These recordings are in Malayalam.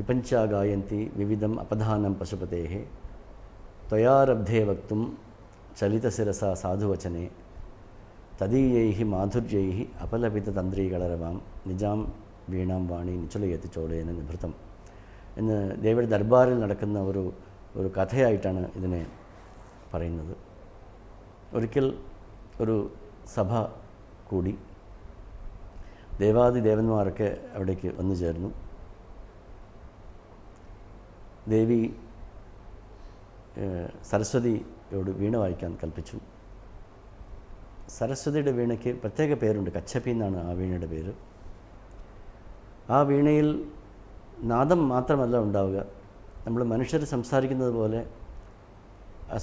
विपञ्चा गायन्ति विविधम् अपधानं पशुपतेः त्वयारब्धे वक्तुं चलितशिरसा साधुवचने तदीयैः माधुर्यैः अपलपिततന്ത്രീകളരവാം നിജാം വീണാം വാണി നിചലയത്തി ചോളേന നിഭൃതം എന്ന് ദേവിയുടെ ദർബാറിൽ നടക്കുന്ന ഒരു കഥയായിട്ടാണ് ഇതിനെ പറയുന്നത്. ഒരിക്കൽ ഒരു സഭ കൂടി. ദേവാദിദേവന്മാരൊക്കെ അവിടേക്ക് വന്നു ചേർന്നു. ദേവി സരസ്വതിയോട് വീണ വായിക്കാൻ കൽപ്പിച്ചു. സരസ്വതിയുടെ വീണയ്ക്ക് പ്രത്യേക പേരുണ്ട്. കച്ചപ്പി എന്നാണ് ആ വീണയുടെ പേര്. ആ വീണയിൽ നാദം മാത്രമല്ല ഉണ്ടാവുക, നമ്മൾ മനുഷ്യർ സംസാരിക്കുന്നത് പോലെ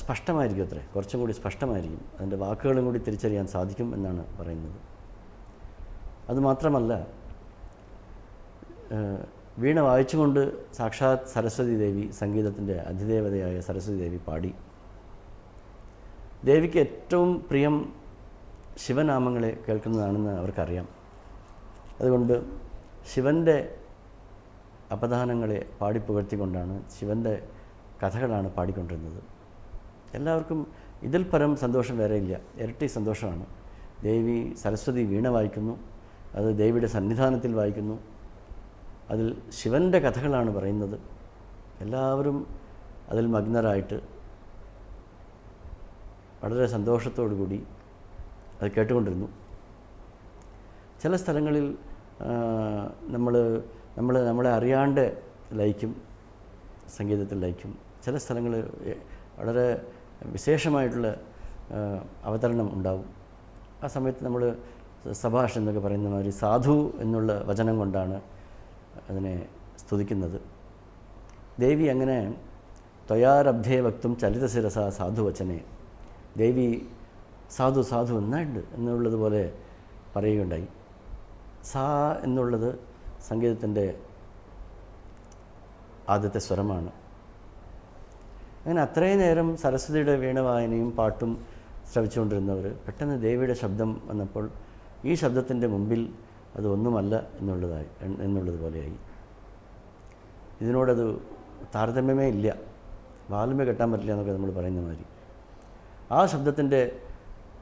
സ്പഷ്ടമായിരിക്കും. അത്രേ, കുറച്ചും കൂടി സ്പഷ്ടമായിരിക്കും. അതിൻ്റെ വാക്കുകളും കൂടി തിരിച്ചറിയാൻ സാധിക്കും എന്നാണ് പറയുന്നത്. അതുമാത്രമല്ല, വീണ വായിച്ചുകൊണ്ട് സാക്ഷാത് സരസ്വതി ദേവി, സംഗീതത്തിൻ്റെ അധിദേവതയായ സരസ്വതി ദേവി പാടി. ദേവിക്ക് ഏറ്റവും പ്രിയം ശിവനാമങ്ങളെ കേൾക്കുന്നതാണെന്ന് അവർക്കറിയാം. അതുകൊണ്ട് ശിവൻ്റെ അപദാനങ്ങളെ പാടിപ്പുകഴ്ത്തിക്കൊണ്ടാണ്, ശിവൻ്റെ കഥകളാണ് പാടിക്കൊണ്ടിരുന്നത്. എല്ലാവർക്കും ഇതിൽ പരം സന്തോഷം വേറെയില്ല. ഇരട്ടി സന്തോഷമാണ്. ദേവി സരസ്വതി വീണ വായിക്കുന്നു, അത് ദേവിയുടെ സന്നിധാനത്തിൽ വായിക്കുന്നു, അതിൽ ശിവൻ്റെ കഥകളാണ് പറയുന്നത്. എല്ലാവരും അതിൽ മഗ്നരായിട്ട് വളരെ സന്തോഷത്തോടു കൂടി അത് കേട്ടുകൊണ്ടിരുന്നു. ചില സ്ഥലങ്ങളിൽ നമ്മളെ അറിയാണ്ട് ലയിക്കും, സംഗീതത്തിൽ ലയിക്കും. ചില സ്ഥലങ്ങളിൽ വളരെ വിശേഷമായിട്ടുള്ള അവതരണം ഉണ്ടാവും. ആ സമയത്ത് നമ്മൾ സഭാഷ് എന്നൊക്കെ പറയുന്ന മാതിരി സാധു എന്നുള്ള വചനം കൊണ്ടാണ് അതിനെ സ്തുതിക്കുന്നത്. ദേവി അങ്ങനെ ത്വയാരബ്ധേ വക്തും ചലിതശിരസ സാധുവചനെ, ദേവി സാധു സാധു എന്നായിട്ടുണ്ട് എന്നുള്ളതുപോലെ പറയുകയുണ്ടായി. സാ എന്നുള്ളത് സംഗീതത്തിൻ്റെ ആദ്യത്തെ സ്വരമാണ്. അങ്ങനെ അത്രയും നേരം സരസ്വതിയുടെ വീണവായനയും പാട്ടും ശ്രവിച്ചുകൊണ്ടിരുന്നവർ പെട്ടെന്ന് ദേവിയുടെ ശബ്ദം വന്നപ്പോൾ ഈ ശബ്ദത്തിൻ്റെ മുമ്പിൽ അത് ഒന്നുമല്ല എന്നുള്ളതുപോലെയായി. ഇതിനോടത് താരതമ്യമേ ഇല്ല, വാലുമേ കെട്ടാൻ പറ്റില്ല എന്നൊക്കെ നമ്മൾ പറയുന്ന മാതിരി. ആ ശബ്ദത്തിൻ്റെ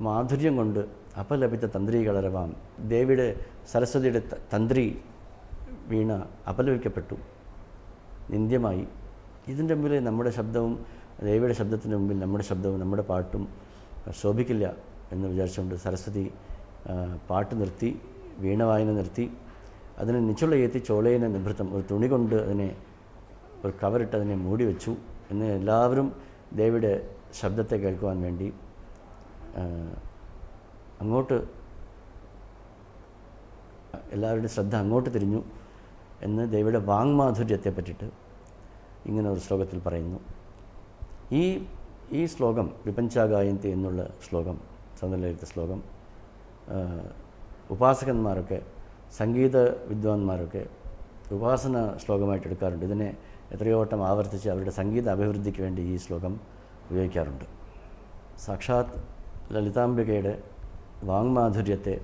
മാധുര്യം കൊണ്ട് അപലപിത തന്ത്രീകളരവാം, ദേവിയുടെ സരസ്വതിയുടെ തന്ത്രി വീണ അപലപിക്കപ്പെട്ടു, നിന്ദ്യമായി. ഇതിൻ്റെ മുമ്പിൽ നമ്മുടെ ശബ്ദവും ദേവിയുടെ ശബ്ദത്തിൻ്റെ മുമ്പിൽ നമ്മുടെ ശബ്ദവും നമ്മുടെ പാട്ടും ശോഭിക്കില്ല എന്ന് വിചാരിച്ചുകൊണ്ട് സരസ്വതി പാട്ട് നിർത്തി, വീണവായന നിർത്തി, അതിനെ നിച്ചുളയെത്തി ചോളേന നിഭൃതം, ഒരു തുണി കൊണ്ട് അതിനെ ഒരു കവറിട്ട് അതിനെ മൂടി വെച്ചു. എന്ന് എല്ലാവരും ദേവിയുടെ ശബ്ദത്തെ കേൾക്കുവാൻ വേണ്ടി അങ്ങോട്ട്, എല്ലാവരുടെയും ശ്രദ്ധ അങ്ങോട്ട് തിരിഞ്ഞു എന്ന് ദേവിയുടെ വാങ്മാധുര്യത്തെ പറ്റിയിട്ട് ഇങ്ങനെ ഒരു ശ്ലോകത്തിൽ പറയുന്നു. ഈ ശ്ലോകം, വിപഞ്ചാ ഗായന്തി എന്നുള്ള ശ്ലോകം, സൗന്ദര്യലളിത ശ്ലോകം, ഉപാസകന്മാരൊക്കെ, സംഗീത വിദ്വാൻമാരൊക്കെ ഉപാസന ശ്ലോകമായിട്ട് എടുക്കാറുണ്ട്. ഇതിനെ എത്രയോ വട്ടം ആവർത്തിച്ച് അവരുടെ സംഗീത അഭിവൃദ്ധിക്ക് വേണ്ടി ഈ ശ്ലോകം ഉപയോഗിക്കാറുണ്ട്. സാക്ഷാത് ലളിതാംബികയുടെ വാങ്മാധുര്യത്തെ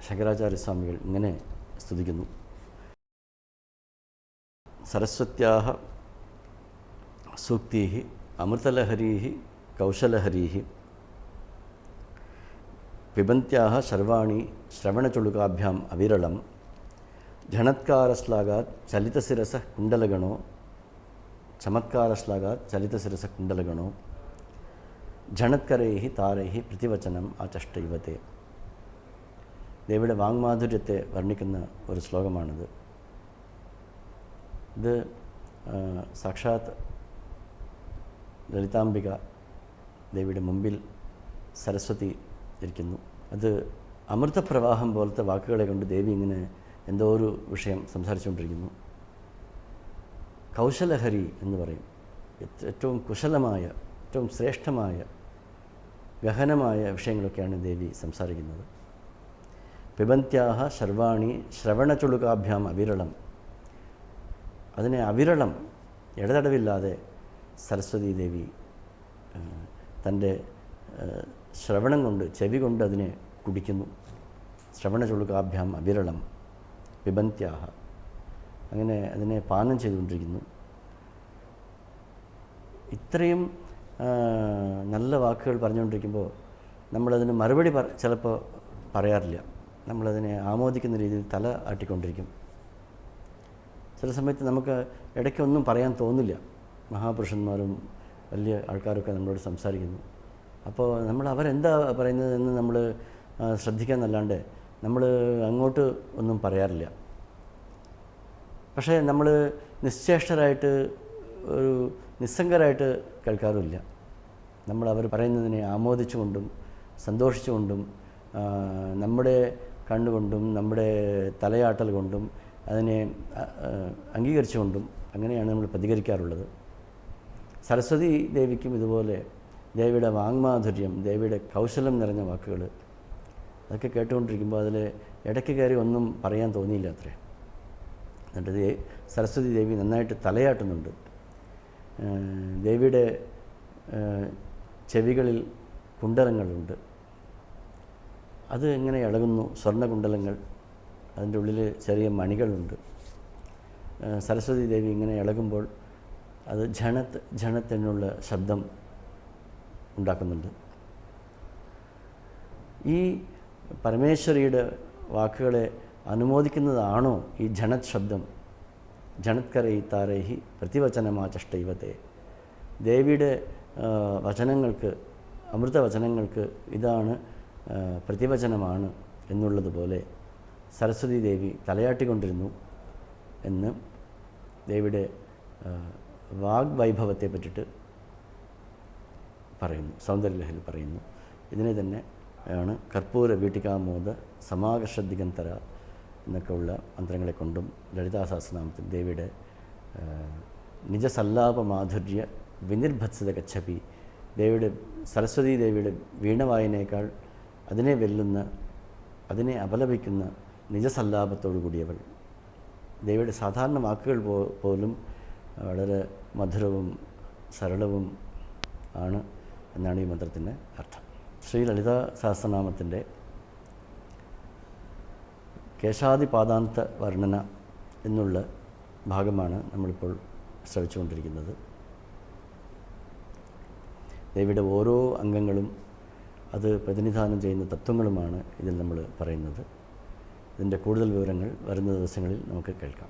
ശങ്കരാചാര്യസ്വാമികൾ ഇങ്ങനെ സ്തുതിക്കുന്നു. സരസ്വത്യാഃ സൂക്തീഃ അമൃതലഹരീഃ കൗശലഹരീഃ പിബന്ത്യാഃ സർവാണി ശ്രവണചുളുകാഭ്യാം അവിരളം ഝണത്കാരശ്ലാഘാത് ചലിതശിരസഃ കുണ്ടലഗണോ ചമത്കാരശ്ലാഘാത് ചലിതശിരസഃ കുണ്ടലഗണോ ഝണത്കരൈഃ താരൈഃ പ്രതിവചനം ആചഷ്ട യുവത്തെ. ദേവിയുടെ വാങ്മാധുര്യത്തെ വർണ്ണിക്കുന്ന ഒരു ശ്ലോകമാണിത്. ഇത് സാക്ഷാത് ലളിതാംബിക ദേവിയുടെ മുമ്പിൽ സരസ്വതി ഇരിക്കുന്നു. അത് അമൃതപ്രവാഹം പോലത്തെ വാക്കുകളെ കൊണ്ട് ദേവി ഇങ്ങനെ എന്തോ ഒരു വിഷയം സംസാരിച്ചുകൊണ്ടിരിക്കുന്നു. കൗശലഹരി എന്ന് പറയും. ഏറ്റവും കുശലമായ, ഏറ്റവും ശ്രേഷ്ഠമായ, ഗഹനമായ വിഷയങ്ങളൊക്കെയാണ് ദേവി സംസാരിക്കുന്നത്. പിബന്ത്യാഃ സർവാണി ശ്രവണചുളുകാഭ്യാം അവിരളം, അതിനെ അവിരളം, ഇടതടവില്ലാതെ സരസ്വതി ദേവി തൻ്റെ ശ്രവണം കൊണ്ട്, ചെവി കൊണ്ട് അതിനെ കുടിക്കുന്നു. ശ്രവണചുളുകാഭ്യാം അവിരളം പിബന്ത്യാഹ. അങ്ങനെ അതിനെ പാനം ചെയ്തുകൊണ്ടിരിക്കുന്നു. ഇത്രയും നല്ല വാക്കുകൾ പറഞ്ഞുകൊണ്ടിരിക്കുമ്പോൾ നമ്മളതിന് മറുപടി ചിലപ്പോൾ പറയാറില്ല. നമ്മളതിനെ ആമോദിക്കുന്ന രീതിയിൽ തല ആട്ടിക്കൊണ്ടിരിക്കും. ചില സമയത്ത് നമുക്ക് ഇടയ്ക്കൊന്നും പറയാൻ തോന്നില്ല. മഹാപുരുഷന്മാരും വലിയ ആൾക്കാരൊക്കെ നമ്മളോട് സംസാരിക്കുന്നു. അപ്പോൾ നമ്മൾ അവരെന്താ പറയുന്നതെന്ന് നമ്മൾ ശ്രദ്ധിക്കാന്നല്ലാണ്ട് നമ്മൾ അങ്ങോട്ട് ഒന്നും പറയാറില്ല. പക്ഷേ നമ്മൾ നിശ്ചേഷ്ടരായിട്ട് ഒരു നിസ്സംഗരായിട്ട് കേൾക്കാറുമില്ല. നമ്മൾ അവർ പറയുന്നതിനെ ആമോദിച്ചുകൊണ്ടും സന്തോഷിച്ചുകൊണ്ടും നമ്മുടെ കണ്ണുകൊണ്ടും നമ്മുടെ തലയാട്ടൽ കൊണ്ടും അതിനെ അംഗീകരിച്ചുകൊണ്ടും അങ്ങനെയാണ് നമ്മൾ പ്രതികരിക്കാറുള്ളത്. സരസ്വതി ദേവിക്കും ഇതുപോലെ ദേവിയുടെ വാങ്മാധുര്യം, ദേവിയുടെ കൗശലം നിറഞ്ഞ വാക്കുകൾ അതൊക്കെ കേട്ടുകൊണ്ടിരിക്കുമ്പോൾ അതിൽ ഇടയ്ക്ക് കയറി ഒന്നും പറയാൻ തോന്നിയില്ല അത്രേ. എന്നിട്ട് സരസ്വതി ദേവി നന്നായിട്ട് തലയാട്ടുന്നുണ്ട്. ദേവിയുടെ ചെവികളിൽ കുണ്ടലങ്ങളുണ്ട്. അത് ഇങ്ങനെ ഇളകുന്നു, സ്വർണ്ണകുണ്ടലങ്ങൾ. അതിൻ്റെ ഉള്ളിൽ ചെറിയ മണികളുണ്ട്. സരസ്വതി ദേവി ഇങ്ങനെ ഇളകുമ്പോൾ അത് ഝണത്ത് എന്നുള്ള ശബ്ദം ഉണ്ടാക്കുന്നുണ്ട്. ഈ പരമേശ്വരിയുടെ വാക്കുകളെ അനുമോദിക്കുന്നതാണോ ഈ ഝണത് ശബ്ദം? ഝണത്കരൈ താരൈഹി പ്രതിവചനമാചഷ്ടൈവത്തെ. ദേവിയുടെ വചനങ്ങൾക്ക്, അമൃതവചനങ്ങൾക്ക് ഇതാണ് പ്രതിവചനമാണ് എന്നുള്ളതുപോലെ സരസ്വതി ദേവി തലയാട്ടിക്കൊണ്ടിരുന്നു എന്ന് ദേവിയുടെ വാഗ്വൈഭവത്തെ പറ്റിയിട്ട് പറയുന്നു, സൗന്ദര്യലഹരി പറയുന്നു. ഇതിനെ തന്നെ ആണ് കർപ്പൂര വീട്ടികാമോദ സമാകർഷദിഗന്തര എന്നൊക്കെ ഉള്ള മന്ത്രങ്ങളെ കൊണ്ടും ലളിതാ സഹസ്രനാമത്തിൽ ദേവിയുടെ നിജസല്ലാപ മാധുര്യ വിനിർഭത്സത ഗച്ഛപി, ദേവിയുടെ സരസ്വതി ദേവിയുടെ വീണവായനേക്കാൾ അതിനെ വെല്ലുന്ന, അതിനെ അപലപിക്കുന്ന നിജസല്ലാപത്തോടു കൂടിയവൾ. ദേവിയുടെ സാധാരണ വാക്കുകൾ പോലും വളരെ മധുരവും സരളവും ആണ് എന്നാണ് ഈ മന്ത്രത്തിൻ്റെ അർത്ഥം. ശ്രീ ലളിതാ സഹസ്രനാമത്തിൻ്റെ കേശാദിപാദാന്ത വർണ്ണന എന്നുള്ള ഭാഗമാണ് നമ്മളിപ്പോൾ ശ്രവിച്ചുകൊണ്ടിരിക്കുന്നത്. ദേവിയുടെ ഓരോ അംഗങ്ങളും അത് പ്രതിനിധാനം ചെയ്യുന്ന തത്വങ്ങളുമാണ് ഇതിൽ നമ്മൾ പറയുന്നത്. ഇതിൻ്റെ കൂടുതൽ വിവരങ്ങൾ വരുന്ന ദിവസങ്ങളിൽ നമുക്ക് കേൾക്കാം.